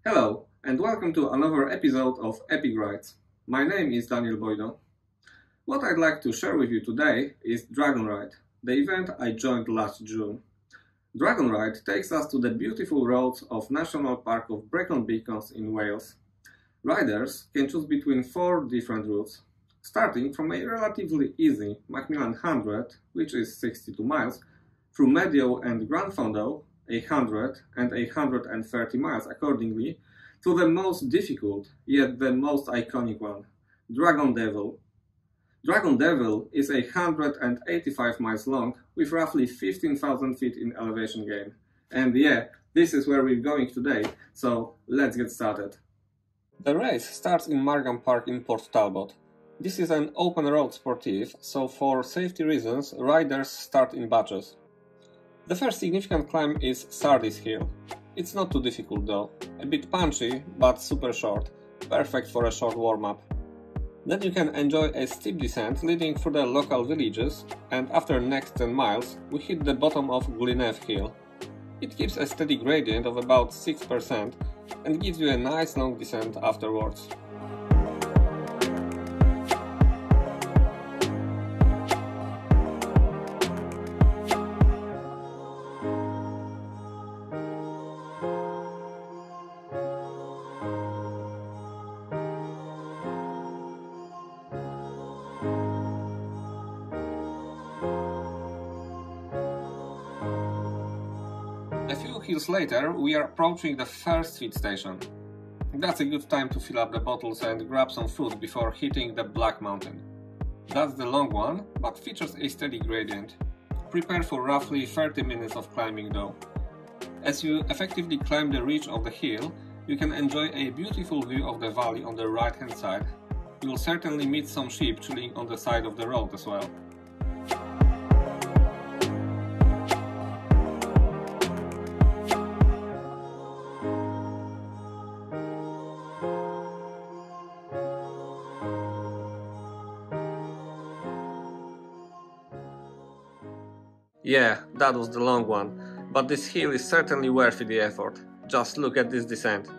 Hello, and welcome to another episode of Epic Rides. My name is Daniel Bojdo. What I'd like to share with you today is Dragon Ride, the event I joined last June. Dragon Ride takes us to the beautiful roads of National Park of Brecon Beacons in Wales. Riders can choose between 4 different routes, starting from a relatively easy Macmillan 100, which is 62 miles, through Medio and Grand Fondo, 100 and 130 miles accordingly, to the most difficult, yet the most iconic one, Dragon Devil. Dragon Devil is 185 miles long, with roughly 15,000 feet in elevation gain. And yeah, this is where we're going today, so let's get started. The race starts in Margam Park in Port Talbot. This is an open road sportive, so for safety reasons, riders start in batches. The first significant climb is Sardis Hill. It's not too difficult though, a bit punchy but super short, perfect for a short warm-up. Then you can enjoy a steep descent leading through the local villages, and after next 10 miles we hit the bottom of Glynnev Hill. It keeps a steady gradient of about 6% and gives you a nice long descent afterwards. A few hills later, we are approaching the first feed station. That's a good time to fill up the bottles and grab some food before hitting the Black Mountain. That's the long one, but features a steady gradient. Prepare for roughly 30 minutes of climbing though. As you effectively climb the ridge of the hill, you can enjoy a beautiful view of the valley on the right hand side. You will certainly meet some sheep chilling on the side of the road as well. Yeah, that was the long one, but this hill is certainly worth the effort. Just look at this descent.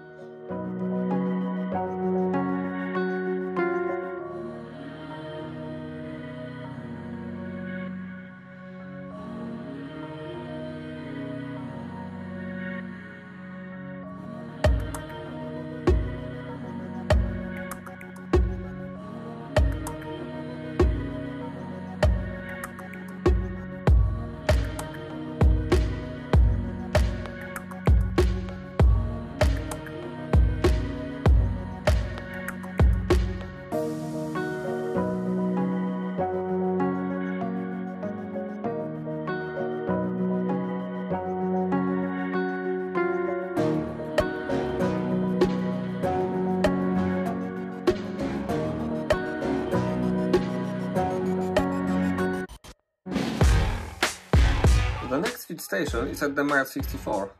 The next feed station is at the mile 64.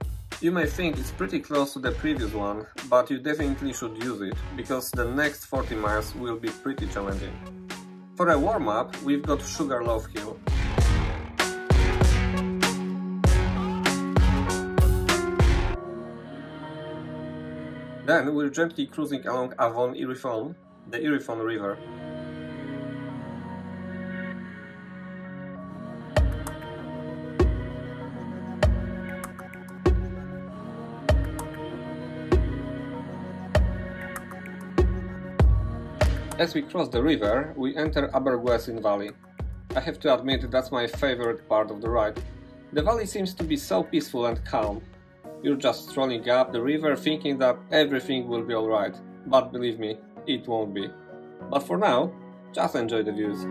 You may think it's pretty close to the previous one, but you definitely should use it, because the next 40 miles will be pretty challenging. For a warm-up, we've got Sugarloaf Hill. Then we're gently cruising along Avon Iryfon, the Iryfon River. As we cross the river, we enter Abergwesin Valley. I have to admit that's my favorite part of the ride. The valley seems to be so peaceful and calm. You're just strolling up the river thinking that everything will be alright, but believe me, it won't be. But for now, just enjoy the views.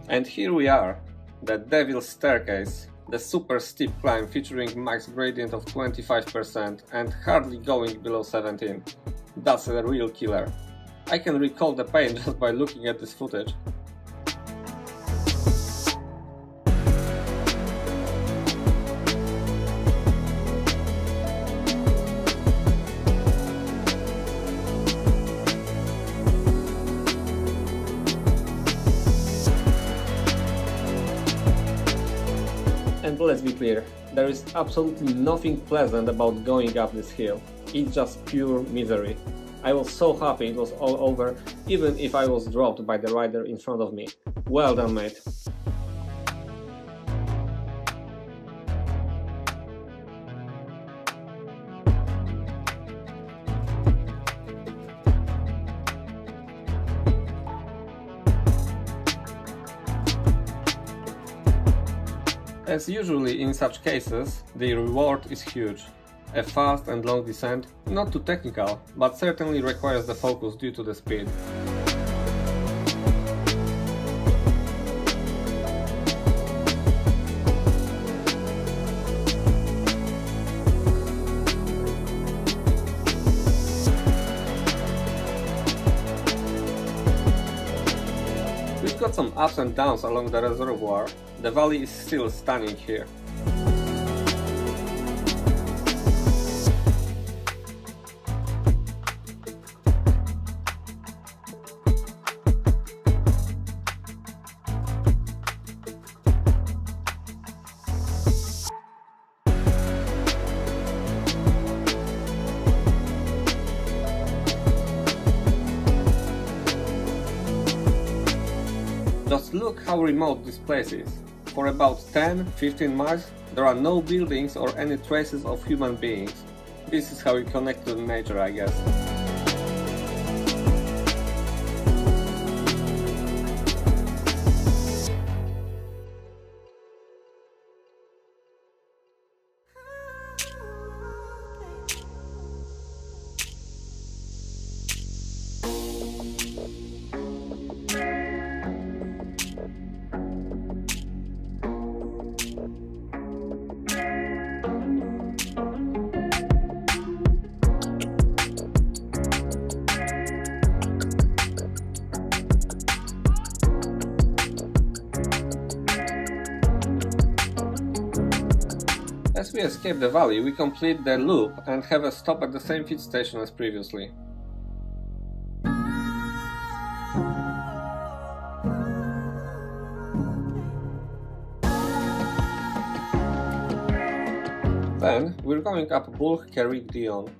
And here we are, the Devil's Staircase, the super steep climb featuring max gradient of 25% and hardly going below 17. That's a real killer. I can recall the pain just by looking at this footage. And let's be clear, there is absolutely nothing pleasant about going up this hill. It's just pure misery. I was so happy it was all over, even if I was dropped by the rider in front of me. Well done, mate. As usually in such cases, the reward is huge. A fast and long descent, not too technical, but certainly requires the focus due to the speed. We've got some ups and downs along the reservoir. The valley is still stunning here. Just look how remote this place is. For about 10-15 miles, there are no buildings or any traces of human beings. This is how we connect to nature, I guess. As we escape the valley, we complete the loop and have a stop at the same feed station as previously. Then we're going up Bull Carrick Dion.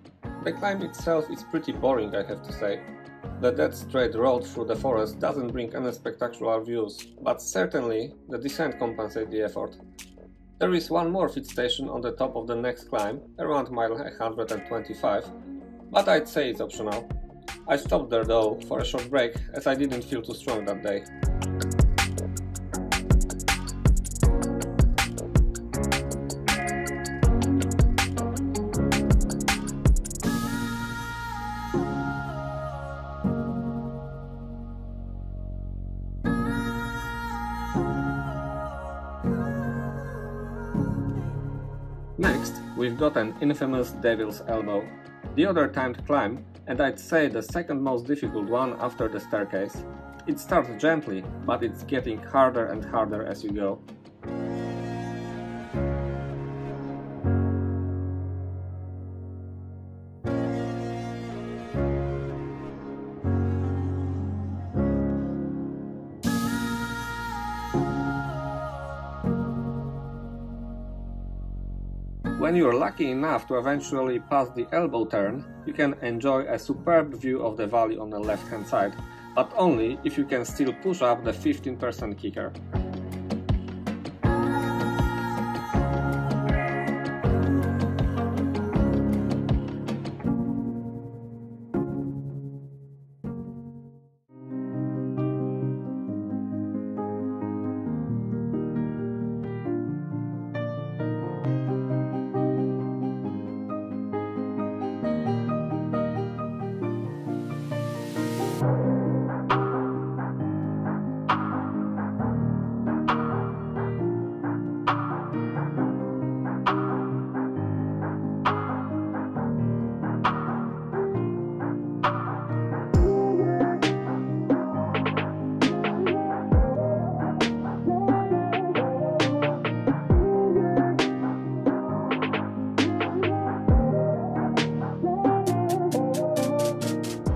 The climb itself is pretty boring, I have to say. The dead straight road through the forest doesn't bring any spectacular views, but certainly the descent compensates the effort. There is one more feed station on the top of the next climb, around mile 125, but I'd say it's optional. I stopped there though for a short break, as I didn't feel too strong that day. Next, we've got an infamous Devil's Elbow, the other timed climb, and I'd say the second most difficult one after the staircase. It starts gently, but it's getting harder and harder as you go. When you're lucky enough to eventually pass the elbow turn, you can enjoy a superb view of the valley on the left hand side, but only if you can still push up the 15% kicker.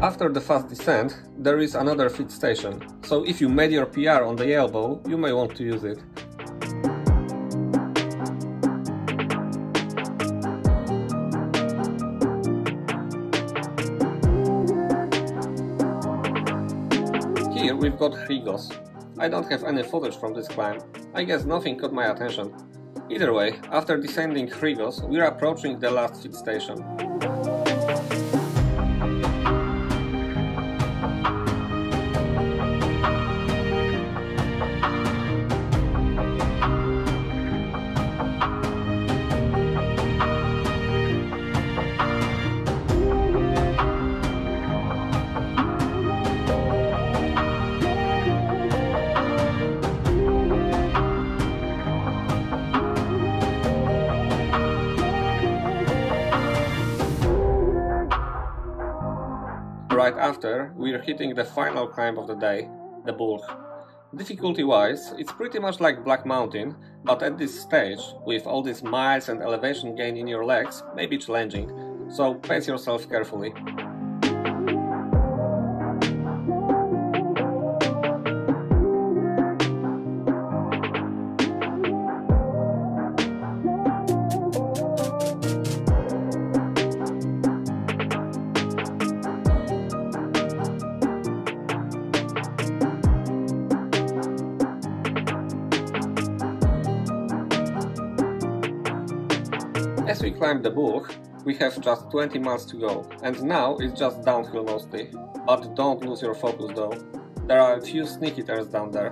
After the fast descent, there is another feed station, so if you made your PR on the elbow, you may want to use it. Here we've got Hrigos. I don't have any footage from this climb. I guess nothing caught my attention. Either way, after descending Hrigos, we're approaching the last feed station. Right after, we're hitting the final climb of the day, the Bulk. Difficulty-wise, it's pretty much like Black Mountain, but at this stage, with all these miles and elevation gain in your legs, may be challenging, so pace yourself carefully. As we climb the Bulk, we have just 20 miles to go, and now it's just downhill mostly. But don't lose your focus though. There are a few sneaky turns down there.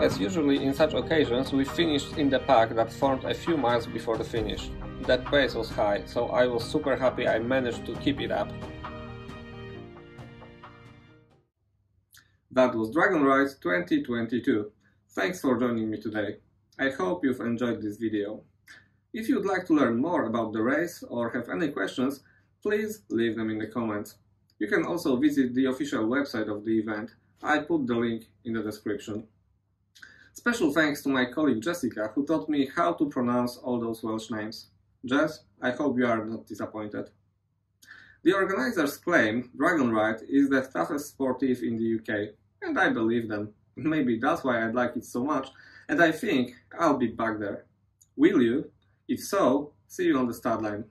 As usually in such occasions, we finished in the pack that formed a few miles before the finish. The pace was high, so I was super happy I managed to keep it up. That was Dragon Ride 2022. Thanks for joining me today. I hope you've enjoyed this video. If you'd like to learn more about the race or have any questions, please leave them in the comments. You can also visit the official website of the event. I put the link in the description. Special thanks to my colleague Jessica, who taught me how to pronounce all those Welsh names. Jess, I hope you are not disappointed. The organizers claim Dragon Ride is the toughest sportive in the UK, and I believe them. Maybe that's why I like it so much, and I think I'll be back there. Will you? If so, see you on the start line.